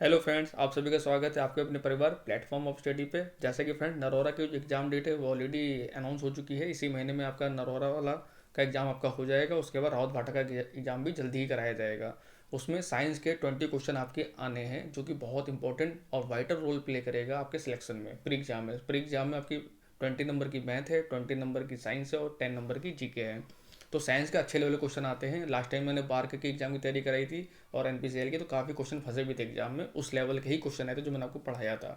Hello friends, आप सभी का स्वागत है आपके अपने परिवार प्लेटफॉर्म ऑफ स्टडी पे। जैसे कि फ्रेंड, नरोरा की जो एग्ज़ाम डेट है वो ऑलरेडी अनाउंस हो चुकी है। इसी महीने में आपका नरोरा वाला का एग्ज़ाम आपका हो जाएगा। उसके बाद रावत भाटा का एग्ज़ाम भी जल्दी ही कराया जाएगा। उसमें साइंस के 20 क्वेश्चन आपके आने हैं, जो कि बहुत इंपॉर्टेंट और वाइटल रोल प्ले करेगा आपके सिलेक्शन में। प्री एग्जाम में आपकी 20 नंबर की मैथ है, 20 नंबर की साइंस है और 10 नंबर की जीके है। तो साइंस के अच्छे लेवल क्वेश्चन आते हैं। लास्ट टाइम मैंने बार्क के एग्जाम की तैयारी कराई थी और एनपीसीएल की, तो काफ़ी क्वेश्चन फंसे भी थे एग्जाम में। उस लेवल के ही क्वेश्चन आए थे जो मैंने आपको पढ़ाया था।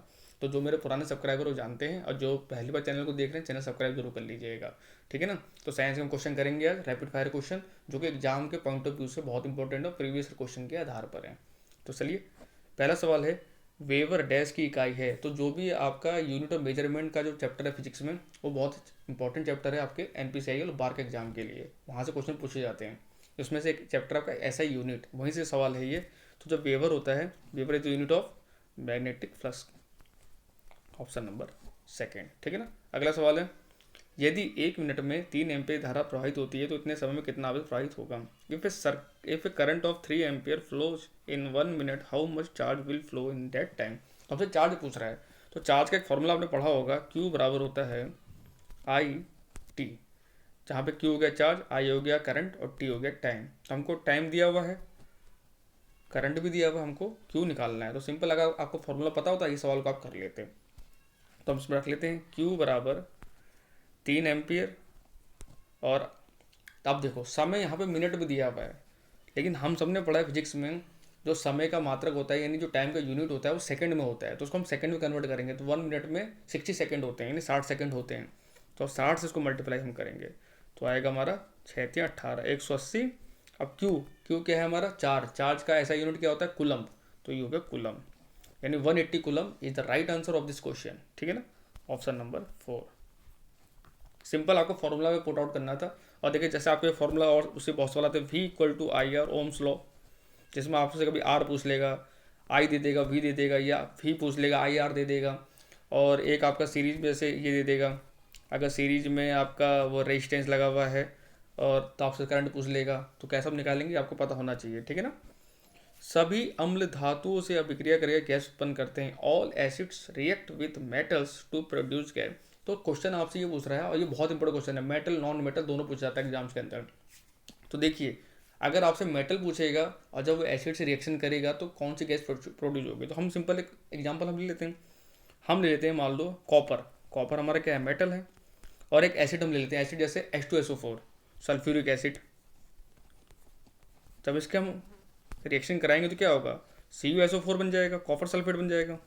तो जो मेरे पुराने सब्सक्राइबर वो जानते हैं, और जो पहली बार चैनल को देख रहे हैं चैनल सब्सक्राइब जरूर कर लीजिएगा। ठीक है ना। तो साइंस के हम क्वेश्चन करेंगे आज, रैपिड फायर क्वेश्चन, जो कि एग्जाम के पॉइंट ऑफ व्यू से बहुत इंपॉर्टेंट और प्रीवियस क्वेश्चन के आधार पर है। तो चलिए, पहला सवाल है, वेवर डैश की इकाई है। तो जो भी आपका यूनिट ऑफ मेजरमेंट का जो चैप्टर है फिजिक्स में, वो बहुत इंपॉर्टेंट चैप्टर है आपके एनपीसीआई और बार्क एग्जाम के लिए। वहाँ से क्वेश्चन पूछे जाते हैं। उसमें से एक चैप्टर आपका ऐसा यूनिट, वहीं से सवाल है ये। तो जब वेवर होता है, weber is unit of magnetic flux. Option number second. ठीक है ना। अगला सवाल है, यदि 1 मिनट में 3 एम्पियर धारा प्रवाहित होती है तो इतने समय में कितना आवेश प्रवाहित होगा। If A current of 3 ampere flows in 1 minute, how much charge will flow in that time. तो हमसे चार्ज पूछ रहा है। तो चार्ज का एक फॉर्मूला आपने पढ़ा होगा, क्यू बराबर होता है आई टी। जहाँ पे क्यू हो गया चार्ज, आई हो गया करंट और टी हो गया टाइम। तो हमको टाइम दिया हुआ है, करंट भी दिया हुआ है, हमको क्यू निकालना है। तो सिंपल, अगर आपको फॉर्मूला पता होता है ये सवाल को आप कर लेते। तो हम इसमें रख लेते हैं क्यू बराबर 3 एम्पियर। और अब देखो, समय यहाँ पे मिनट में दिया हुआ है, लेकिन हम सबने पढ़ा है फिजिक्स में, जो समय का मात्रक होता है यानी जो टाइम का यूनिट होता है वो सेकंड में होता है। तो उसको हम सेकंड में कन्वर्ट करेंगे तो 1 मिनट में 60 सेकंड होते हैं, यानी 60 सेकंड होते हैं। तो 60 से इसको मल्टीप्लाई हम करेंगे तो आएगा हमारा 6×18 180। अब क्यू, क्यू क्या है हमारा, चार्ज। चार्ज का ऐसा यूनिट क्या होता है, कुलम। तो ये हो गया कुलम, यानी 180 coulomb is the right answer of this question. ठीक है ना। Option number 4। सिंपल, आपको फॉर्मूला में पुट आउट करना था। और देखिए, जैसे आपको फॉर्मूला और उससे बहुत सवाल आते हैं, V equal to I R Ohm's law, जिसमें आपसे कभी आर पूछ लेगा, आई दे देगा, वी दे देगा, या वी पूछ लेगा, आई आर दे देगा। और एक आपका सीरीज में से ये दे देगा, अगर सीरीज में आपका वो रेजिस्टेंस लगा हुआ है, और तो आपसे करंट पूछ लेगा। तो कैसे हम निकालेंगे, आपको पता होना चाहिए। ठीक है ना। सभी अम्ल धातुओं से अभिक्रिया करके गैस उत्पन्न करते हैं। All acids react with metals to produce gas. तो क्वेश्चन आपसे ये पूछ रहा है, और ये बहुत इंपॉर्टेंट क्वेश्चन है, मेटल नॉन मेटल दोनों पूछ जाता है एग्जाम्स के अंदर। तो देखिए, अगर आपसे मेटल पूछेगा और जब वो एसिड से रिएक्शन करेगा तो कौन सी गैस प्रोड्यूस होगी। तो हम सिंपल एक एग्जाम्पल हम ले लेते हैं। मान लो कॉपर। कॉपर हमारा क्या है, मेटल है। और एक एसिड हम ले लेते हैं, एसिड जैसे H2SO4, सल्फ्यूरिक एसिड। जब इसके हम रिएक्शन कराएंगे तो क्या होगा, CuSO4 बन जाएगा, कॉपर सल्फेट बन जाएगा,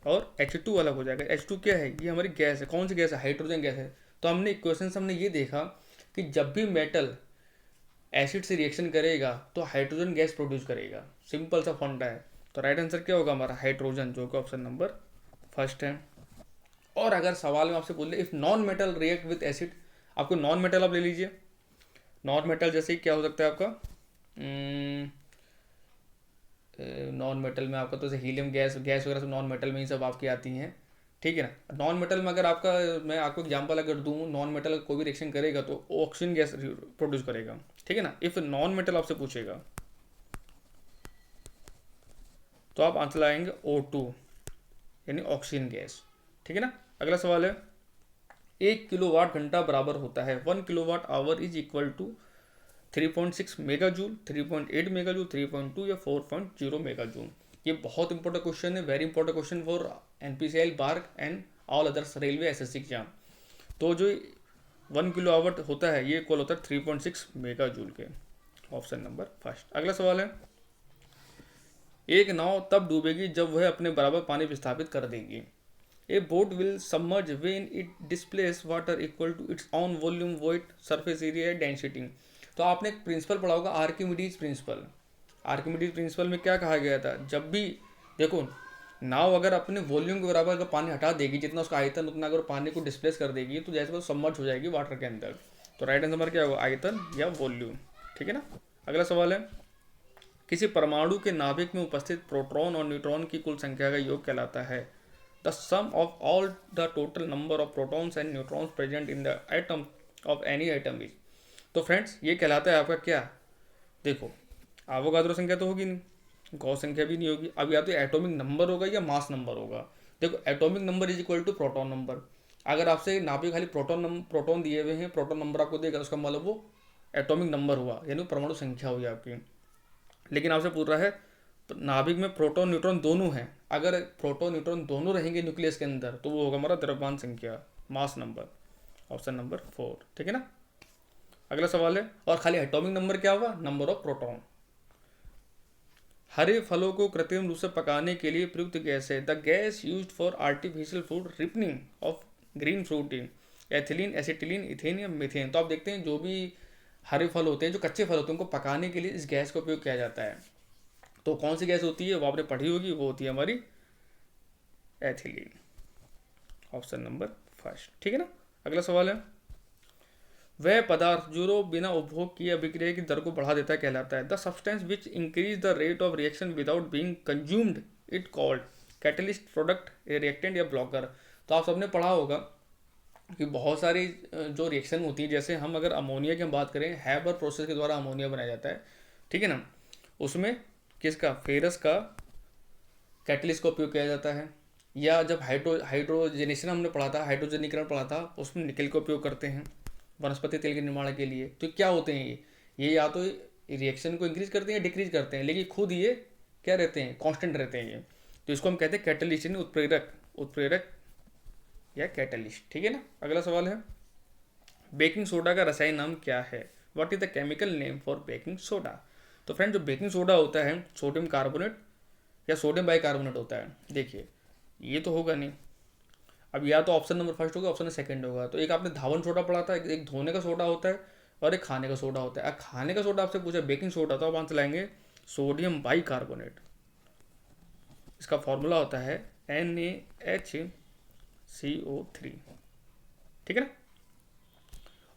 और H2 अलग हो जाएगा। H2 क्या है, ये हमारी गैस है। कौन सी गैस है, हाइड्रोजन गैस है। तो हमने इक्वेशन से हमने ये देखा कि जब भी मेटल एसिड से रिएक्शन करेगा तो हाइड्रोजन गैस प्रोड्यूस करेगा। सिंपल सा फंडा है। तो राइट आंसर क्या होगा हमारा, हाइड्रोजन, जो कि ऑप्शन नंबर फर्स्ट है। और अगर सवाल में आपसे बोल they if non metal react with acid, आपको नॉन मेटल आप ले लीजिए। नॉन मेटल जैसे क्या हो सकता है आपका, नॉन मेटल में आपका तो जैसे हीलियम गैस, गैस वगैरह सब नॉन मेटल में ही सब आपकी आती हैं। ठीक है ना। नॉन मेटल में अगर आपका, मैं आपको एग्जांपल अगर दूं, नॉन मेटल कोई भी रिएक्शन करेगा तो ऑक्सीजन गैस प्रोड्यूस करेगा। ठीक है ना। इफ नॉन मेटल आपसे पूछेगा तो आप आंसर लाएंगे O2, यानी ऑक्सीजन गैस। ठीक है ना। अगला सवाल है, 1 किलोवाट घंटा बराबर होता है 1 kilowatt hour is equal to 3.6 megajoule, 3.8 megajoule, 3.2 या 4.0 मेगा जूल। ये बहुत इंपॉर्टेंट क्वेश्चन है, very important question for NPCL, BARC and all others railway SSC exam. तो जो 1 किलो आवर होता है ये इक्वल होता है 3.6 मेगा जूल के। Option number first. अगला सवाल है, एक नाव तब डूबेगी जब वह अपने बराबर पानी विस्थापित कर देगी। A boat will submerge when it displace water equal to its own volume, weight, surface area, density. तो आपने एक प्रिंसिपल पढ़ा होगा, आर्किमिडीज प्रिंसिपल। आर्किमिडीज प्रिंसिपल में क्या कहा गया था, जब भी देखो, नाव अगर अपने वॉल्यूम के बराबर अगर पानी हटा देगी, जितना उसका आयतन उतना अगर पानी को डिस्प्लेस कर देगी, तो जैसे वो सबमर्ज हो जाएगी वाटर के अंदर। तो राइट आंसर क्या होगा, आयतन या वॉल्यूम। ठीक है ना। अगला सवाल है, किसी परमाणु के नाभिक में उपस्थित प्रोटॉन और न्यूट्रॉन की कुल संख्या का योग कहलाता है the sum of all the total number of protons and neutrons present in the atom of any atom is. तो फ्रेंड्स, ये कहलाता है आपका क्या, देखो, आवोगाद्रो संख्या तो होगी नहीं, गॉस संख्या भी नहीं होगी। अब या तो एटॉमिक नंबर होगा या मास नंबर होगा। देखो atomic number is equal to proton number. अगर आपसे नाभिक खाली प्रोटॉन दिए हुए हैं, प्रोटॉन नंबर आपको देगा, उसका मतलब वो एटॉमिक नंबर हुआ, यानी परमाणु संख्या हुई आपकी। लेकिन आपसे पूछ रहा है नाभिक में प्रोटॉन न्यूट्रॉन दोनों हैं, अगर प्रोटॉन न्यूट्रॉन दोनों रहेंगे न्यूक्लियस के अंदर तो वो होगा हमारा द्रव्यमान संख्या, मास नंबर, ऑप्शन नंबर 4, ठीक है ना। अगला सवाल है, और खाली एटॉमिक नंबर क्या हुआ, नंबर ऑफ प्रोटॉन। हरे फलों को कृत्रिम रूप से पकाने के लिए प्रयुक्त गैस है the gas used for artificial food ripening of green fruit in ethylene, acetylene, ethane या मीथेन। तो आप देखते हैं जो भी हरे फल होते हैं, जो कच्चे फल होते हैं, उनको पकाने के लिए इस गैस का उपयोग किया जाता है। तो कौन सी गैस होती है वो आपने पढ़ी होगी, वो होती है हमारी एथिलीन, ऑप्शन नंबर 1, ठीक है ना। अगला सवाल है, वह पदार्थ जो बिना उपभोग किए अभिक्रिया की दर को बढ़ा देता है कहलाता है the substance which increase the rate of reaction without being consumed it called catalyst, product, reactant या ब्लॉकर। तो आप सबने पढ़ा होगा कि बहुत सारी जो रिएक्शन होती है, जैसे हम अगर अमोनिया की हम बात करें, हैबर प्रोसेस के द्वारा अमोनिया बनाया जाता है, ठीक है ना। उसमें किसका, फेरस का कैटलिस्ट का उपयोग किया जाता है। या जब हाइड्रोजनेशन हमने पढ़ा था, हाइड्रोजनीकरण पढ़ा था, उसमें निकल का उपयोग करते हैं वनस्पति तेल के निर्माण के लिए। तो क्या होते हैं ये या तो रिएक्शन को इंक्रीज करते हैं या डिक्रीज करते हैं, लेकिन खुद ये क्या रहते हैं, कांस्टेंट रहते हैं ये। तो इसको हम कहते हैं कैटलिस्ट, यानी उत्प्रेरक या कैटलिस्ट, ठीक है ना। अगला सवाल है, बेकिंग सोडा का रसायन नाम क्या है, what is the chemical name for baking soda. तो फ्रेंड जो बेकिंग सोडा होता है सोडियम कार्बोनेट या सोडियम बाइकार्बोनेट होता है। देखिए ये तो होगा नहीं, अब या तो ऑप्शन नंबर 1 होगा, ऑप्शन सेकंड होगा। तो एक आपने धावन सोडा पढ़ा था, एक धोने का सोडा होता है और एक खाने का सोडा होता है। खाने का सोडा आपसे पूछा बेकिंग सोडा, तो आप आंसर लाएंगे सोडियम बाइकार्बोनेट। इसका फॉर्मूला होता है NaHCO3, ठीक है ना।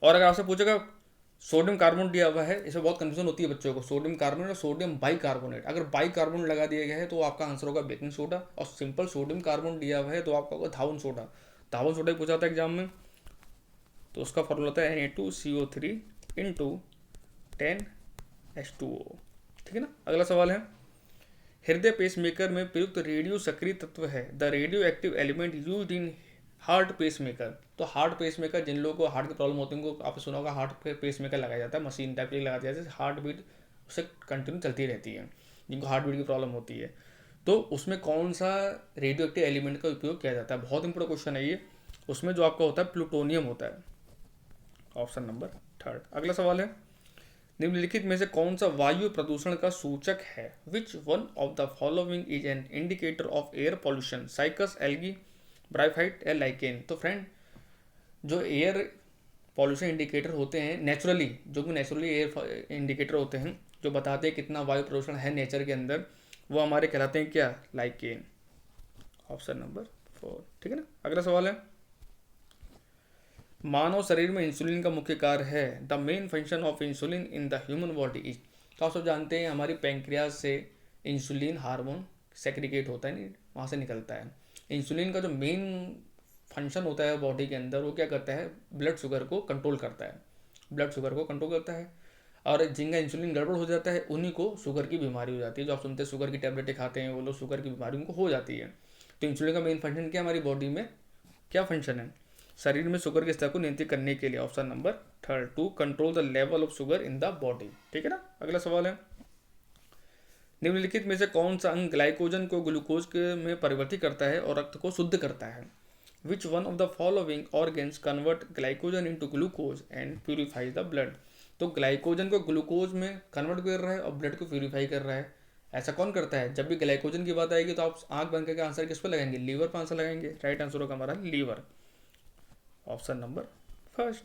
और अगर आपसे पूछेगा सोडियम कार्बोनेट दिया हुआ है, इसमें बहुत कंफ्यूजन होती है बच्चों को, सोडियम कार्बोनेट और सोडियम बाइकार्बोनेट। अगर बाइकार्बोनेट लगा दिया गया है तो आपका आंसर होगा बेकिंग सोडा, और सिंपल सोडियम कार्बोनेट दिया हुआ है तो आपका होगा धावन सोडा। धावन सोडा ही पूछा था एग्जाम में, तो उसका फॉर्मूला होता है Na2CO3 इंटू 10H2O, ठीक है ना। अगला सवाल है, हृदय पेसमेकर में प्रयुक्त रेडियो सक्रिय तत्व है the radio active element used in heart pacemaker. तो हार्ट पेसमेकर, जिन लोगों को हार्ट की प्रॉब्लम होती है उनको आपने सुना होगा हार्ट पेसमेकर लगाया जाता है, मशीन टाइप की लगाया जाता है, हार्ट बीट उससे कंटिन्यू चलती रहती है, जिनको हार्ट बीट की प्रॉब्लम होती है। तो उसमें कौन सा रेडियो एक्टिव एलिमेंट का उपयोग किया जाता है, बहुत इंपॉर्टेंट क्वेश्चन है ये। उसमें जो आपका होता है प्लूटोनियम होता है, ऑप्शन नंबर 3। अगला सवाल है, निम्नलिखित में से कौन सा वायु प्रदूषण का सूचक है, which one of the following is an indicator of air pollution, cycas, algae, bryophyte या लाइकेन। तो फ्रेंड जो एयर पॉल्यूशन इंडिकेटर होते हैं नेचुरली, जो कि नेचुरली एयर इंडिकेटर होते हैं जो बताते हैं कितना वायु प्रदूषण है नेचर के अंदर, वो हमारे कहलाते हैं क्या, लाइकेन, ऑप्शन नंबर 4, ठीक है ना। अगला सवाल है, मानव शरीर में इंसुलिन का मुख्य कार्य है the main function of insulin in the human body is. तो आप सब जानते हैं हमारी पैंक्रियाज से इंसुलिन हार्मोन सेक्रिकेट होता है, नहीं वहाँ से निकलता है। इंसुलिन का जो मेन फंक्शन होता है बॉडी के अंदर, वो क्या करता है, ब्लड शुगर को कंट्रोल करता है, ब्लड शुगर को कंट्रोल करता है। और जिनका इंसुलिन गड़बड़ हो जाता है उन्हीं को शुगर की बीमारी हो जाती है। जो आप सुनते हैं शुगर की टेबलेटें खाते हैं वो लोग, शुगर की बीमारी उनको हो जाती है। तो इंसुलिन का मेन फंक्शन क्या, हमारी बॉडी में क्या फंक्शन है, शरीर में शुगर के स्तर को नियंत्रित करने के लिए, option number 3, to control the level of sugar in the body, ठीक है ना। अगला सवाल है, निम्नलिखित में से कौन सा अंग ग्लाइकोजन को ग्लूकोज के में परिवर्तित करता है और रक्त को शुद्ध करता है, which one of the following organs convert glycogen into glucose and purify the blood. तो ग्लाइकोजन को ग्लूकोज में कन्वर्ट कर रहा है और ब्लड को प्यूरिफाई कर रहा है। ऐसा कौन करता है, जब भी ग्लाइकोजन की बात आएगी तो आप आंख बंद करके आंसर किस पर लगाएंगे, लीवर पर आंसर लगाएंगे। राइट आंसर होगा हमारा लीवर, ऑप्शन नंबर 1।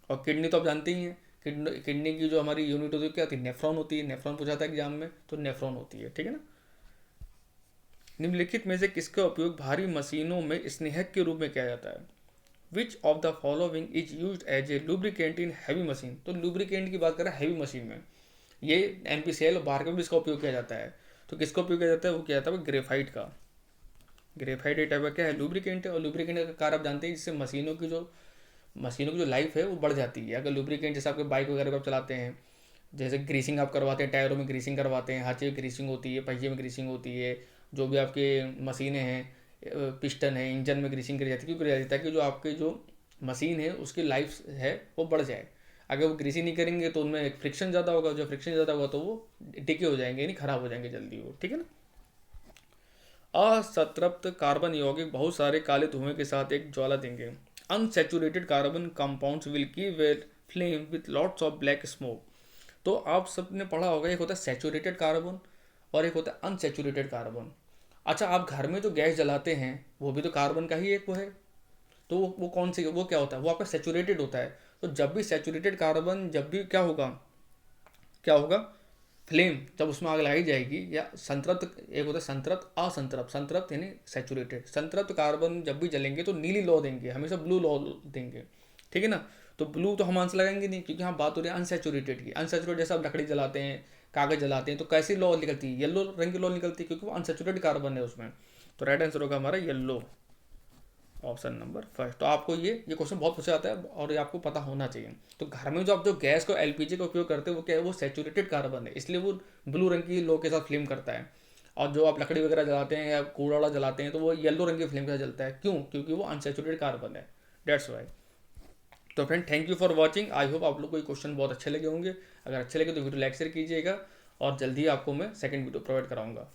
और किडनी तो आप जानते ही हैं, किडनी की जो हमारी यूनिट होती है क्या होती है, नेफ्रॉन होती है। नेफ्रॉन पूछा था एग्जाम में, तो नेफ्रॉन होती है, ठीक है ना। निम्नलिखित में से किसका उपयोग भारी मशीनों में स्नेहक के रूप में किया जाता है, which of the following is used as a lubricant in heavy machine. तो लुब्रिकेंट की बात करें हैवी मशीन में, ये NPCL और बाहर में भी इसका उपयोग किया जाता है। तो किसका उपयोग किया जाता है, वो किया जाता है ग्रेफाइट का। ग्रेफाइट एक टाइप का क्या है, लुब्रिकेंट है। और लुब्रिकेंट का कार्य आप जानते हैं, जिससे मशीनों की जो लाइफ है वो बढ़ जाती है। अगर लुब्रिकेंट जैसे आपके बाइक वगैरह को आप चलाते हैं जैसे ग्रीसिंग आप करवाते हैं, टायरों में ग्रीसिंग करवाते हैं, हर चीज़ ग्रीसिंग होती है, पहिए में ग्रीसिंग होती है, जो भी आपके मशीनें हैं, पिस्टन है, इंजन में ग्रीसिंग करी जाती है। क्यों करी जाती है? ताकि जो आपके जो मशीन है उसकी लाइफ है वो बढ़ जाए। अगर वो ग्रीसिंग नहीं करेंगे तो उनमें फ्रिक्शन ज़्यादा होगा, जो फ्रिक्शन ज़्यादा होगा तो वो टिके हो जाएंगे, यानी खराब हो जाएंगे जल्दी वो, ठीक है ना। असंतृप्त कार्बन यौगिक बहुत सारे काले धुएं के साथ एक ज्वाला देंगे। Unsaturated carbon compounds will keep flame with lots of black smoke. तो आप सबने पढ़ा होगा, एक होता है सैचुरेटेड कार्बन और एक होता है अनसैचुरेटेड कार्बन। अच्छा, आप घर में जो गैस जलाते हैं वो भी तो कार्बन का ही एक वो है। तो वो कौन सी, वो क्या होता है? वो आपका सैचुरेटेड होता है। तो जब भी सैचुरेटेड कार्बन, जब भी क्या होगा, क्या होगा, फ्लेम जब उसमें आग लगाई जाएगी, या संतृप्त, एक होता है संतृप्त असंतृप्त, संतृप्त यानी सैचुरेटेड, संतृप्त कार्बन जब भी जलेंगे तो नीली लौ देंगे, हमेशा ब्लू लौ देंगे, ठीक है ना। तो ब्लू तो हम आंसर लगाएंगे नहीं, क्योंकि यहाँ बात हो रही है अनसैचुरेटेड की। अनसैचुरेटेड जैसे आप लकड़ी जलाते हैं, कागज जलाते हैं, तो कैसी लौ निकलती है? येलो रंग की लौ निकलती है, क्योंकि वो अनसैचुरेटेड कार्बन है उसमें। तो राइट आंसर होगा हमारा येलो, ऑप्शन नंबर फर्स्ट। तो आपको ये क्वेश्चन बहुत पूछा जाता है और ये आपको पता होना चाहिए। तो घर में जो आप जो गैस को, एलपीजी का उपयोग करते हैं, वो क्या है? वो सैचुरेटेड कार्बन है, इसलिए वो ब्लू रंग की लो के साथ फ्लेम करता है। और जो आप लकड़ी वगैरह जलाते हैं या कूड़ा जलाते हैं तो वो येलो रंग की फ्लेम के साथ जलता है। क्यों? क्योंकि वो अनसैचुरेटेड कार्बन है, डेट्स वाई। तो friend, thank you for watching. I hope आप लोग को ये क्वेश्चन बहुत अच्छे लगे होंगे। अगर अच्छे लगे तो वीडियो लाइक शेयर कीजिएगा, और जल्दी आपको मैं सेकंड वीडियो प्रोवाइड कराऊंगा।